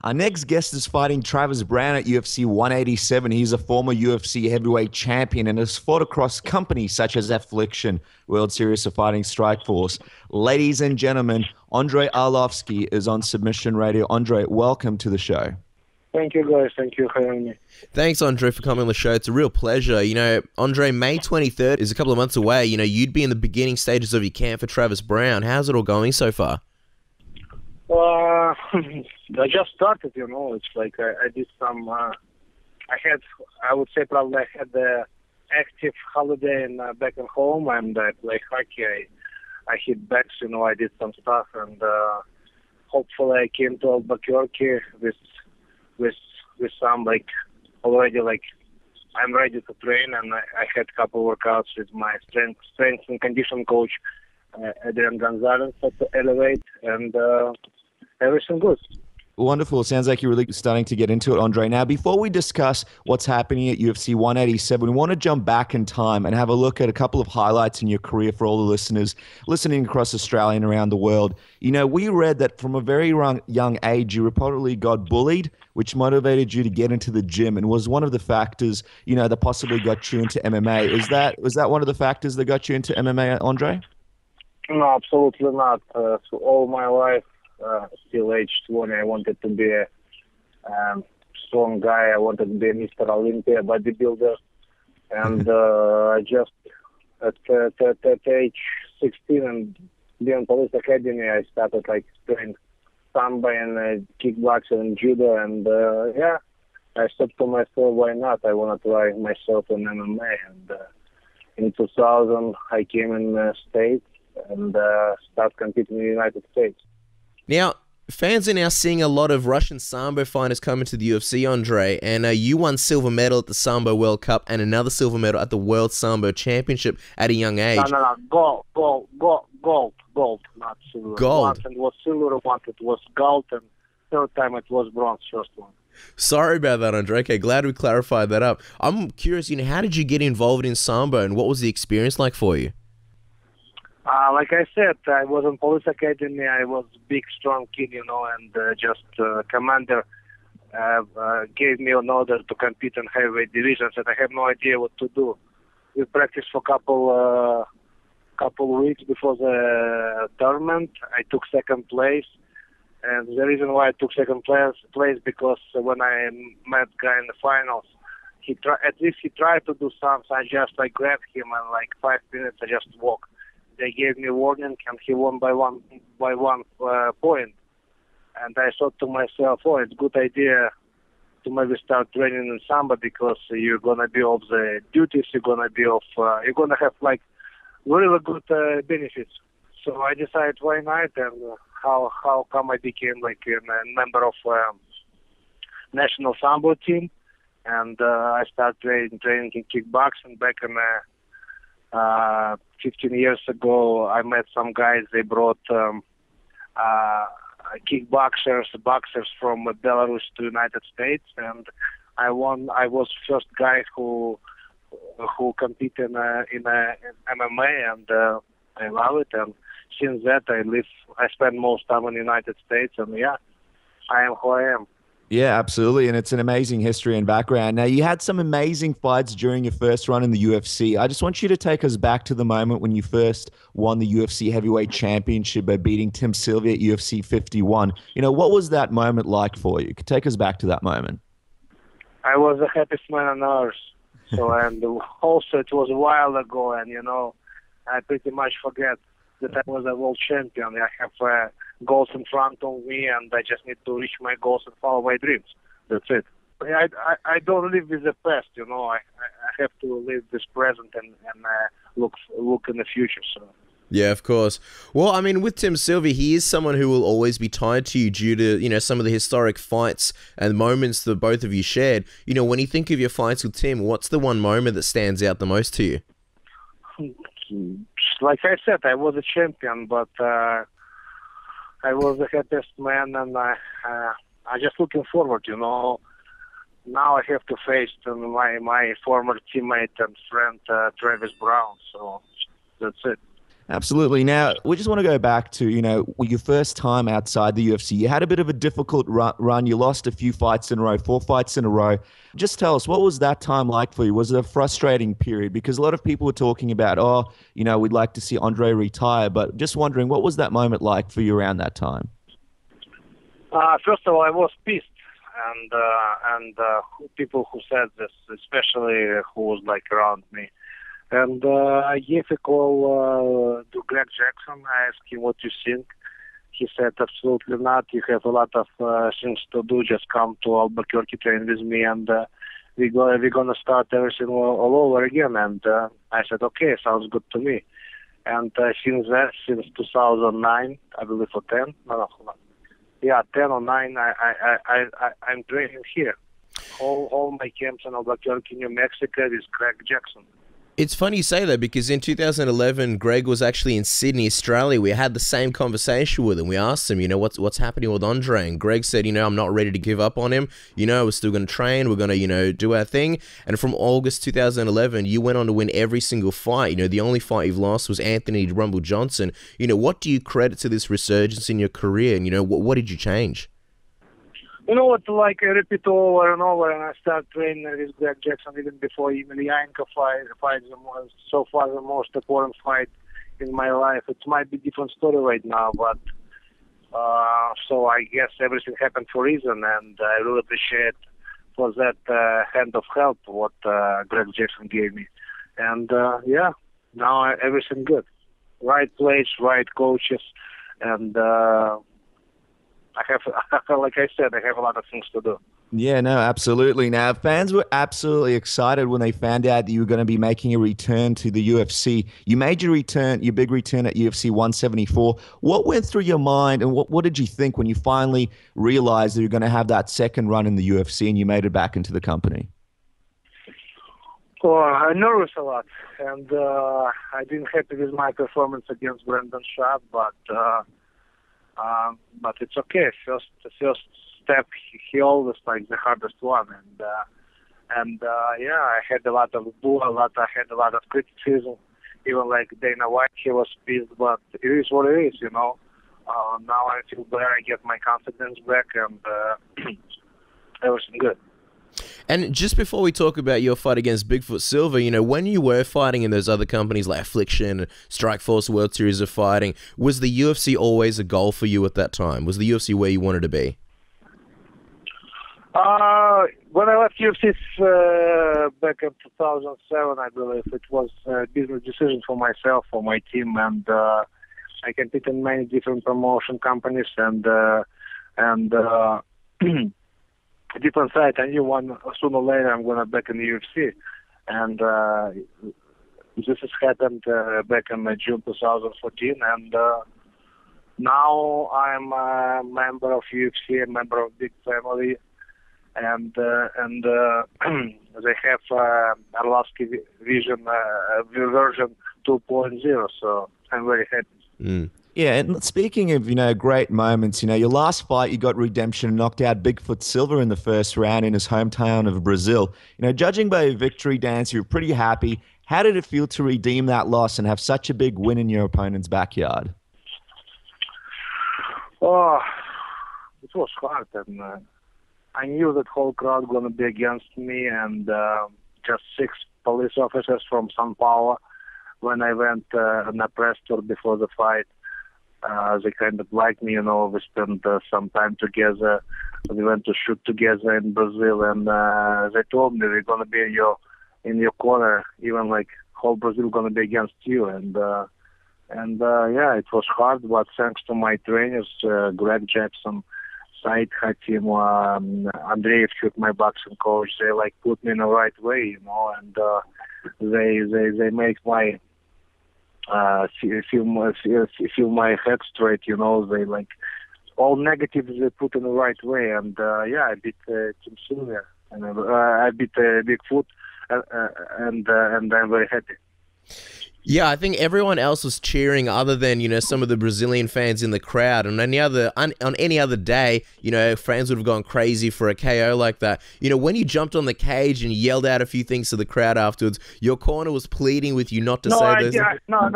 Our next guest is fighting Travis Browne at UFC 187. He's a former UFC heavyweight champion and has fought across companies such as Affliction, World Series of Fighting, Strikeforce. Ladies and gentlemen, Andrei Arlovski is on Submission Radio. Andrei, welcome to the show. Thank you, guys. Thank you for having me. Thanks, Andre, for coming on the show. It's a real pleasure. Andre, May 23rd is a couple of months away. You'd be in the beginning stages of your camp for Travis Browne. How's it all going so far? I just started, It's like I did some, I would say probably I had the active holiday back at home, and I play hockey. I hit backs, I did some stuff, and hopefully I came to Albuquerque with some, already, I'm ready to train, and I had a couple workouts with my strength and condition coach, Adrian Gonzalez, to elevate, and everything good. Wonderful. Sounds like you're really starting to get into it, Andre. Now, before we discuss what's happening at UFC 187, we want to jump back in time and have a look at a couple of highlights in your career for all the listeners listening across Australia and around the world. We read that from a very young age, you reportedly got bullied, which motivated you to get into the gym and was one of the factors, that possibly got you into MMA. Was that one of the factors that got you into MMA, Andre? No, absolutely not. So all my life, still age 20, I wanted to be a strong guy. I wanted to be a Mr. Olympia bodybuilder. And I just, at age 16 and being police academy, I started doing Samba and kickboxing and judo. And I said to myself, why not? I want to try myself in MMA. And in 2000, I came in the States and started competing in the United States. Now, fans are now seeing a lot of Russian Sambo fighters come into the UFC, Andre, and you won silver medal at the Sambo World Cup and another silver medal at the World Sambo Championship at a young age. No. Gold, not silver. Gold? Once it was silver, once it was gold, and third time it was bronze, first one. Sorry about that, Andre. Okay, glad we clarified that up. I'm curious, how did you get involved in Sambo and what was the experience like for you? Like I said, I was in police academy. I was big, strong kid, and commander gave me an order to compete in heavyweight divisions, and I had no idea what to do. We practiced for couple weeks before the tournament. I took second place, and the reason why I took second place because when I met guy in the finals, he tried to do something. I just grabbed him and 5 minutes I just walked. They gave me a warning, and he won by one point. And I thought to myself, it's a good idea to maybe start training in Samba because you're gonna be off the duties, you're gonna have really good benefits. So I decided why not, and how come I became a member of national Sambo team, and I started training in kickboxing back in 15 years ago. I met some guys. They brought boxers from Belarus to United States, and I won. I was first guy who competed in MMA, and I love it. And since that, I spend most time in the United States, and I am who I am. Yeah, absolutely. And it's an amazing history and background. Now, you had some amazing fights during your first run in the UFC. I just want you to take us back to the moment when you first won the UFC Heavyweight Championship by beating Tim Silva at UFC 51. What was that moment like for you? Take us back to that moment. I was the happiest man on earth. So, and also it was a while ago, and I pretty much forget that I was a world champion. I have goals in front of me, and I just need to reach my goals and follow my dreams. That's it. I don't live with the past, I have to live this present and look in the future. So. Yeah, of course. Well, with Tim Silva, he is someone who will always be tied to you due to, some of the historic fights and moments that both of you shared. When you think of your fights with Tim, what's the one moment that stands out the most to you? Like I said, I was a champion, but I was the happiest man, and I'm just looking forward, Now I have to face my former teammate and friend, Travis Browne, so that's it. Absolutely. Now, we just want to go back to, your first time outside the UFC. You had a bit of a difficult run. You lost a few fights in a row, 4 fights in a row. Just tell us, what was that time like for you? Was it a frustrating period? Because a lot of people were talking about, we'd like to see Andre retire. But just wondering, what was that moment like for you around that time? First of all, I was pissed. And people who said this, especially who was like around me. And I gave a call to Greg Jackson. I asked him, what you think? He said, absolutely not. You have a lot of things to do. Just come to Albuquerque, train with me, and we're going to start everything all over again. And I said, okay, sounds good to me. And since 2009, I believe, for 10, no, yeah, 10 or 9, I'm training here. All my camps in Albuquerque, New Mexico, with Greg Jackson. It's funny you say that because in 2011, Greg was actually in Sydney, Australia. We had the same conversation with him. We asked him, what's happening with Andre? And Greg said, I'm not ready to give up on him. We're still going to train. We're going to, do our thing. And from August 2011, you went on to win every single fight. The only fight you've lost was Anthony Rumble Johnson. What do you credit to this resurgence in your career? And, what did you change? You know what, like I repeat over and over, and I start training with Greg Jackson even before Emelianenko fight so far the most important fight in my life. It might be different story right now, but so I guess everything happened for a reason, and I really appreciate for that hand of help what Greg Jackson gave me. And now everything good. Right place, right coaches, and I have, like I said, I have a lot of things to do. Yeah, no, absolutely. Now, fans were absolutely excited when they found out that you were going to be making a return to the UFC. You made your big return at UFC 174. What went through your mind, and what did you think when you finally realized that you're going to have that second run in the UFC and you made it back into the company? Well, I'm nervous a lot, and I didn't happy with my performance against Brandon Sharp, but it's okay. The first step, he always like the hardest one, and I had a lot of I had a lot of criticism. Even like Dana White, he was pissed, but it is what it is, Now I feel better. I get my confidence back, and everything good. And just before we talk about your fight against Bigfoot Silva, when you were fighting in those other companies like Affliction, Strikeforce World Series of Fighting, was the UFC always a goal for you at that time? Was the UFC where you wanted to be? When I left UFC back in 2007, I believe it was a business decision for myself, for my team, and I competed in many different promotion companies and different side. I knew one sooner or later I'm gonna back in the UFC, and this has happened back in June 2014, and now I'm a member of UFC, a member of big family, and they have Arlovski version 2.0, so I'm very happy. Mm. Yeah, and speaking of, great moments, your last fight, you got redemption and knocked out Bigfoot Silva in the first round in his hometown of Brazil. Judging by your victory dance, you were pretty happy. How did it feel to redeem that loss and have such a big win in your opponent's backyard? Oh, it was hard, and I knew that whole crowd going to be against me, and just 6 police officers from São Paulo. When I went on a press tour before the fight, they kind of liked me, we spent some time together. We went to shoot together in Brazil, and they told me we're going to be in your corner, even like whole Brazil going to be against you. And it was hard, but thanks to my trainers, Greg Jackson, Said Hatim, Andrei, my boxing coach, they put me in the right way, and they make my feel my head straight, they all negatives they put in the right way, and I beat Tim Silva, and I beat Bigfoot, and I'm very happy. Yeah, I think everyone else was cheering other than, some of the Brazilian fans in the crowd. And on any other day, fans would have gone crazy for a KO like that. When you jumped on the cage and yelled out a few things to the crowd afterwards, your corner was pleading with you not to say those things. No.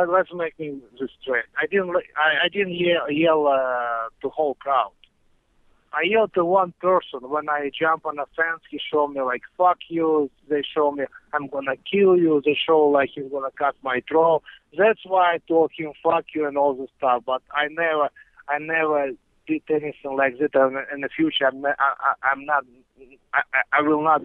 Let's make this straight. I didn't yell to whole crowd. I yelled to one person. When I jump on a fence, he showed me like, fuck you. They show me, I'm going to kill you. They show like he's going to cut my throat. That's why I told him, fuck you and all this stuff. But I never did anything like that. And in the future, I will not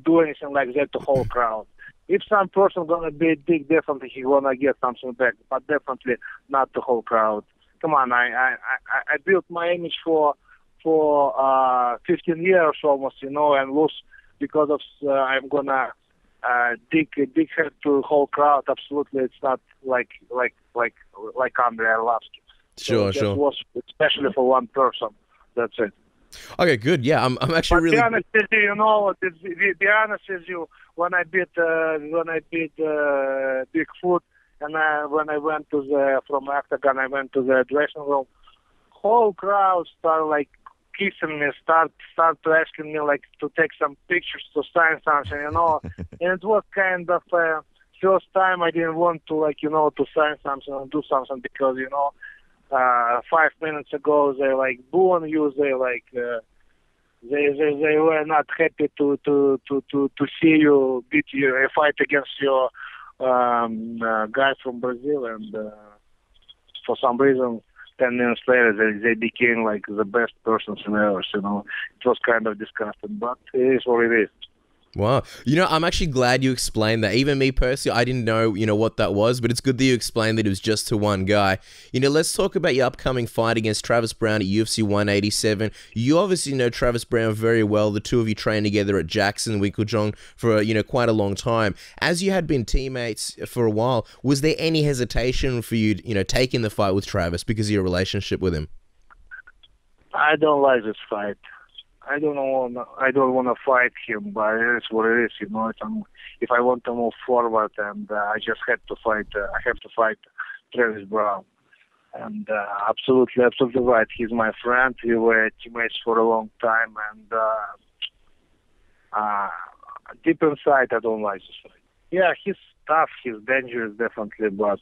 do anything like that to whole crowd. If some person going to be a dick, definitely he going to get something back. But definitely not the whole crowd. Come on, I built my image for 15 years almost, and lose because of I'm gonna dig head to the whole crowd. Absolutely, it's not like Andrei Arlovski. Sure. Was especially for one person. That's it. Okay, good. Yeah, I'm actually really. Be honest with you, be honest with you. When I beat Bigfoot, and when I went from Octagon, I went to the dressing room. Whole crowd started like kissing me, start to asking me like to take some pictures, to sign something, and it was kind of first time I didn't want to to sign something and do something because 5 minutes ago they like booing you, they like they were not happy to see you beat a fight against your guy from Brazil, and for some reason 10 minutes later, they became like the best persons in ever. It was kind of disgusting, but it is what it is. Wow. I'm actually glad you explained that. Even me personally, I didn't know, what that was, but it's good that you explained that it was just to one guy. Let's talk about your upcoming fight against Travis Browne at UFC 187. You obviously know Travis Browne very well. The two of you trained together at Jackson Winklejohn for, quite a long time. As you had been teammates for a while, was there any hesitation for you, taking the fight with Travis because of your relationship with him? I don't like this fight. I don't want to fight him, but it is what it is. If I want to move forward, and I just had to fight. I have to fight Travis Browne, and absolutely right. He's my friend. We were teammates for a long time, and deep inside, I don't like this fight. Yeah, he's tough. He's dangerous, definitely, but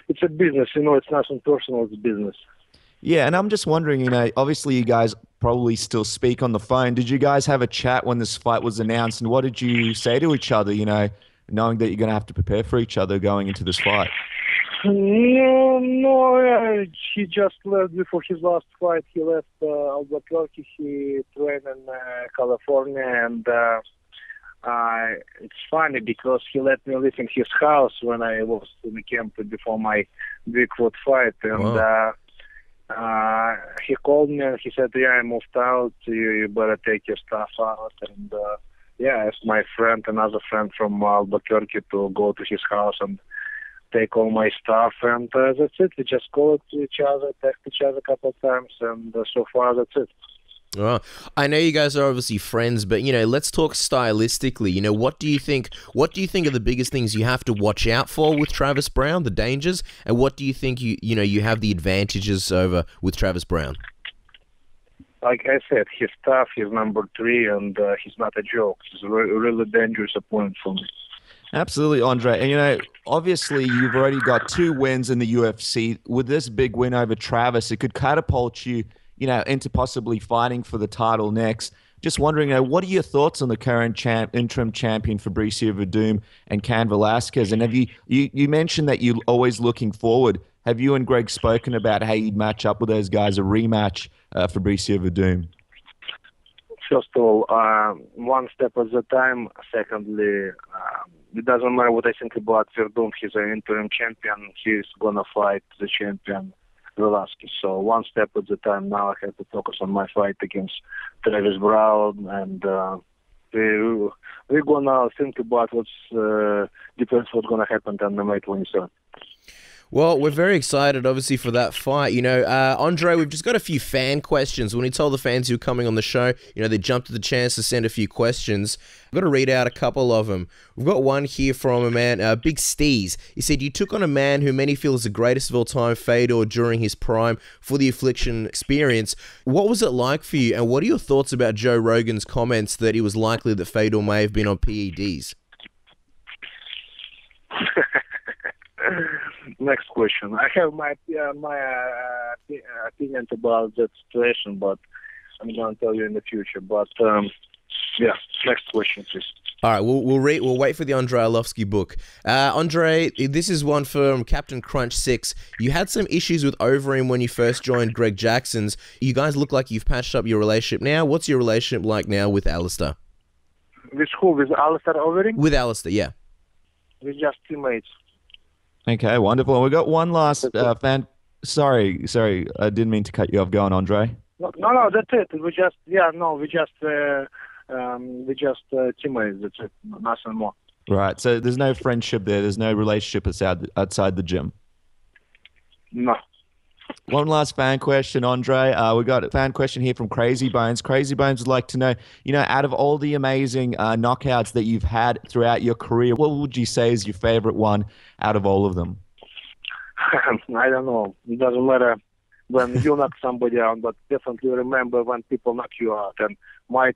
it's a business. It's nothing personal. It's business. Yeah, and I'm just wondering, obviously you guys probably still speak on the phone. Did you guys have a chat when this fight was announced, and what did you say to each other, knowing that you're going to have to prepare for each other going into this fight? No, he just left before his last fight. He left Albuquerque. He trained in California, and it's funny because he let me live in his house when I was in the camp before my Bigfoot fight, and wow. He called me and he said, yeah, I moved out, you better take your stuff out. And I asked my friend, another friend from Albuquerque, to go to his house and take all my stuff, and that's it. We just called each other, text each other a couple of times, and so far that's it. Oh, I know you guys are obviously friends, but let's talk stylistically. What do you think are the biggest things you have to watch out for with Travis Browne, the dangers, and what do you think you have the advantages over with Travis Browne? Like I said, he's tough, he's number 3, and he's not a joke. He's a really dangerous opponent for me. Absolutely, Andrei. And, obviously you've already got 2 wins in the UFC. With this big win over Travis, it could catapult you into possibly fighting for the title next. Just wondering, what are your thoughts on the current interim champion Fabricio Werdum and Cain Velasquez? And have you mentioned that you're always looking forward. Have you and Greg spoken about how you'd match up with those guys, a rematch, Fabricio Werdum? First of all, one step at a time. Secondly, it doesn't matter what I think about Werdum. He's an interim champion. He's going to fight the champion Velasquez. So one step at a time. Now I have to focus on my fight against Travis Browne, and we're gonna think about depends what's gonna happen on the May 27th. Well, we're very excited, obviously, for that fight. Andre, we've just got a few fan questions. When we told the fans who are coming on the show, they jumped at the chance to send a few questions. I've got to read out a couple of them. We've got one here from a man, Big Steez. He said, you took on a man who many feel is the greatest of all time, Fedor, during his prime for the Affliction experience. What was it like for you, and what are your thoughts about Joe Rogan's comments that it was likely that Fedor may have been on PEDs? Next question. I have my opinions about that situation, but I'm going to tell you in the future. But yeah, next question, please. All right, we'll wait for the Andrei Arlovski book. Andre, this is one from Captain Crunch 6. You had some issues with Overeem when you first joined Greg Jackson's. You guys look like you've patched up your relationship now. What's your relationship like now with Alistair? With who? With Alistair Overeem? With Alistair, yeah. We're just teammates. Okay, wonderful. And we got one last fan. Sorry, I didn't mean to cut you off. Go on, Andre. No, that's it. We just teammates. That's it. Nothing more. Right. So there's no friendship there. There's no relationship outside the gym. No. One last fan question, Andre. We got a fan question here from Crazy Bones. Crazy Bones would like to know, out of all the amazing knockouts that you've had throughout your career, what would you say is your favorite one out of all of them? I don't know. It doesn't matter when you knock somebody out, but definitely remember when people knock you out. And my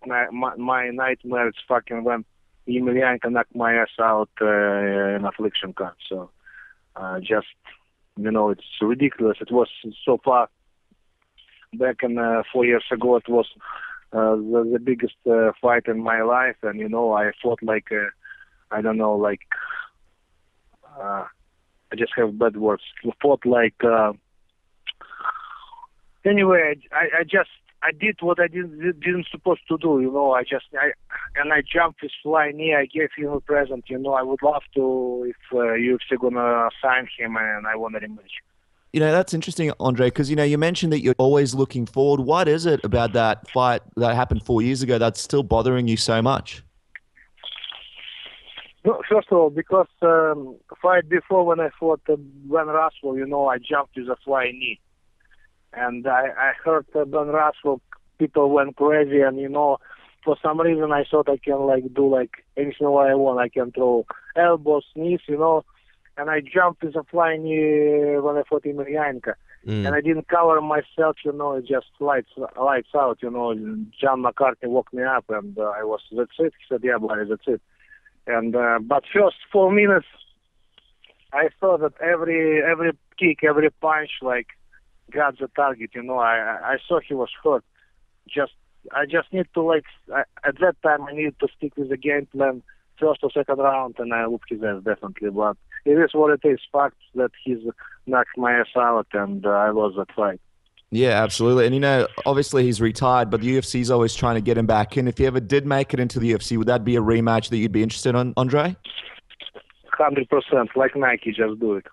nightmare is fucking when Emelianenko knocked my ass out in Affliction card. So just... it's ridiculous. It was so far back in 4 years ago. It was the biggest fight in my life, and I fought like I don't know, like I just have bad words. Fought like anyway. I did what I didn't supposed to do. I jumped with flying knee. I gave him a present. I would love to if UFC gonna sign him and I want a rematch. That's interesting, Andre, because you mentioned that you're always looking forward. What is it about that fight that happened 4 years ago that's still bothering you so much? No, first of all, because the fight before when I fought Ben Russell, I jumped with a flying knee. And I heard Ben Russell, people went crazy, and for some reason I thought I can do anything what I want. I can throw elbows, knees, and I jumped with a flying knee when I fought Emelianenko. And I didn't cover myself, it just lights out, John McCartney woke me up, and that's it. He said, yeah, buddy, that's it. And but first 4 minutes, I saw that every kick, every punch, got the target, I saw he was hurt. I just need to at that time I needed to stick with the game plan, first or second round, and I whooped his ass definitely. But it is what it is. Fact that he's knocked my ass out, and I lost that fight. Yeah, absolutely. And obviously he's retired, but the UFC is always trying to get him back in. If he ever did make it into the UFC, would that be a rematch that you'd be interested in, Andre? 100%, like Nike, just do it.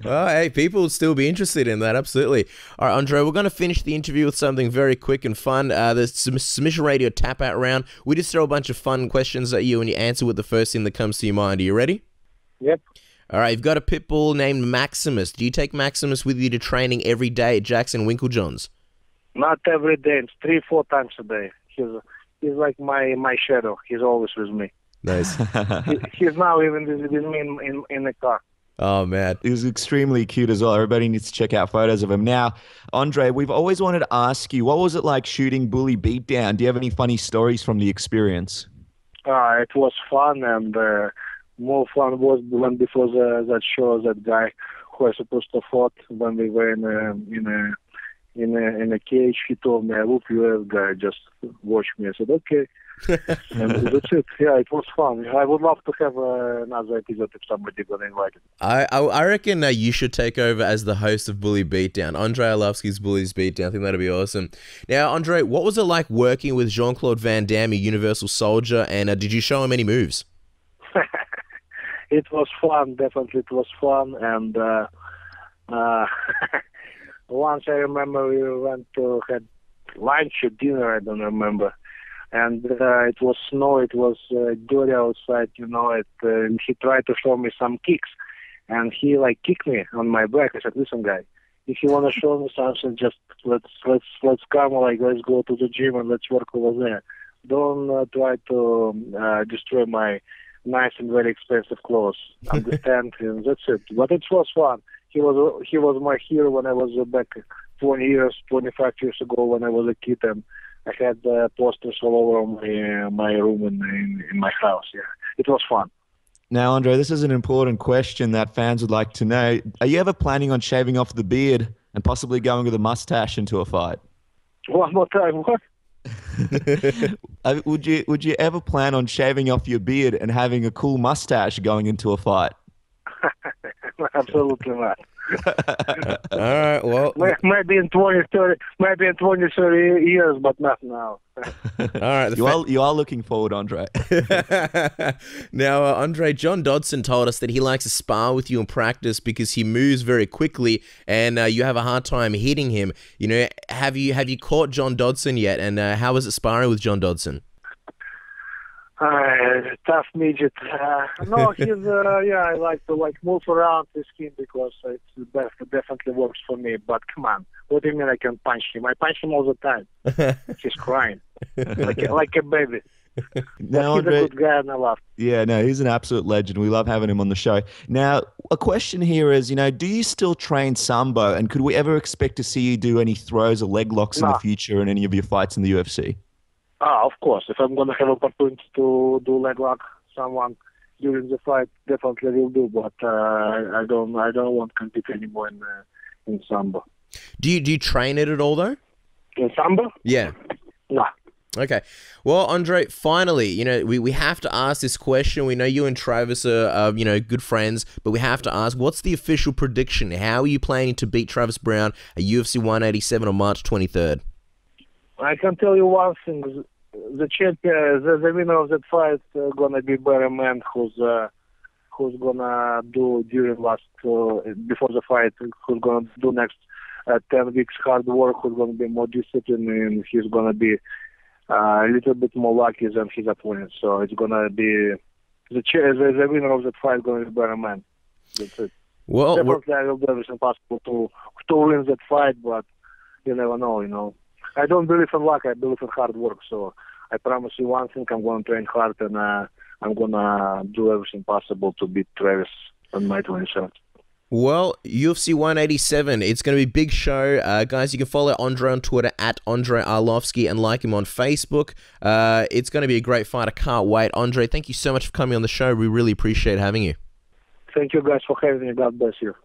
Well, hey, people would still be interested in that, absolutely. All right, Andre, we're going to finish the interview with something very quick and fun. The Submission Radio tap-out round. We just throw a bunch of fun questions at you, and you answer with the first thing that comes to your mind. Are you ready? Yep. All right, you've got a pit bull named Maximus. Do you take Maximus with you to training every day at Jackson Winklejohn's? Not every day. It's 3-4 times a day. He's like my shadow. He's always with me. Nice. He's now even with me in the car. Oh, man. He's extremely cute as well. Everybody needs to check out photos of him. Now, Andre, we've always wanted to ask you, what was it like shooting Bully Beatdown? Do you have any funny stories from the experience? It was fun, and more fun was when before that show, that guy who was supposed to fight when we were in a cage. He told me, I whoop you, guy, just watch me. I said, okay. And that's it. Yeah, it was fun. I would love to have another episode if somebody got invited. I reckon you should take over as the host of Bully Beatdown. Andrei Arlovski's Bully's Beatdown. I think that'd be awesome. Now, Andre, what was it like working with Jean-Claude Van Damme, a Universal Soldier, and did you show him any moves? It was fun. Definitely, it was fun. And once I remember we went to had lunch or dinner. I don't remember. And it was snow, it was dirty outside, and he tried to show me some kicks. and he like kicked me on my back. I said, "Listen, guy, if you want to show me something, just let's come, like let's go to the gym and let's work over there. Don't try to destroy my nice and very expensive clothes. Understand?" And that's it. But it was fun. He was my hero when I was back 25 years ago when I was a kid, and I had posters all over my room in my house. Yeah, it was fun. Now, Andrei, this is an important question that fans would like to know. Are you ever planning on shaving off the beard and possibly going with a mustache into a fight? One more time, what? Would you ever plan on shaving off your beard and having a cool mustache going into a fight? Absolutely not. All right, well, maybe in 20, 30 years, but not now. All right, you are looking forward, Andrei. Now, Andrei, John Dodson told us that he likes to spar with you in practice because he moves very quickly, and you have a hard time hitting him. You know, have you caught John Dodson yet? And how was it sparring with John Dodson? Tough midget. No, he's I like to move around with him because it definitely works for me. But come on, what do you mean I can punch him? I punch him all the time. He's crying like a baby. Now, he's a good guy and I love him. Yeah, no, he's an absolute legend. We love having him on the show. Now, a question here is, do you still train Sambo, and could we ever expect to see you do any throws or leg locks in the future in any of your fights in the UFC? Of course. If I'm going to have opportunity to do leg lock someone during the fight, definitely will do. But I don't want to compete anymore in Samba. Do you train it at all though? In Samba? Yeah. No. Okay. Well, Andrei, finally, we have to ask this question. We know you and Travis are, good friends, but we have to ask, what's the official prediction? How are you planning to beat Travis Browne at UFC 187 on March 23rd? I can tell you one thing: the champion, the winner of that fight, gonna be better man who's gonna do before the fight, who's gonna do next 10 weeks hard work, who's gonna be more disciplined, and he's gonna be a little bit more lucky than his opponent. So it's gonna be the winner of that fight gonna be better man. That's it. Well, definitely I will do everything possible to win that fight, but you never know. I don't believe in luck. I believe in hard work. So I promise you one thing: I'm going to train hard, and I'm gonna do everything possible to beat Travis on my 27th. Well, UFC 187, it's going to be a big show. Guys, you can follow Andrei on Twitter at Andrei Arlovski and like him on Facebook. It's going to be a great fight. I can't wait. Andrei, thank you so much for coming on the show. We really appreciate having you. Thank you guys for having me. God bless you.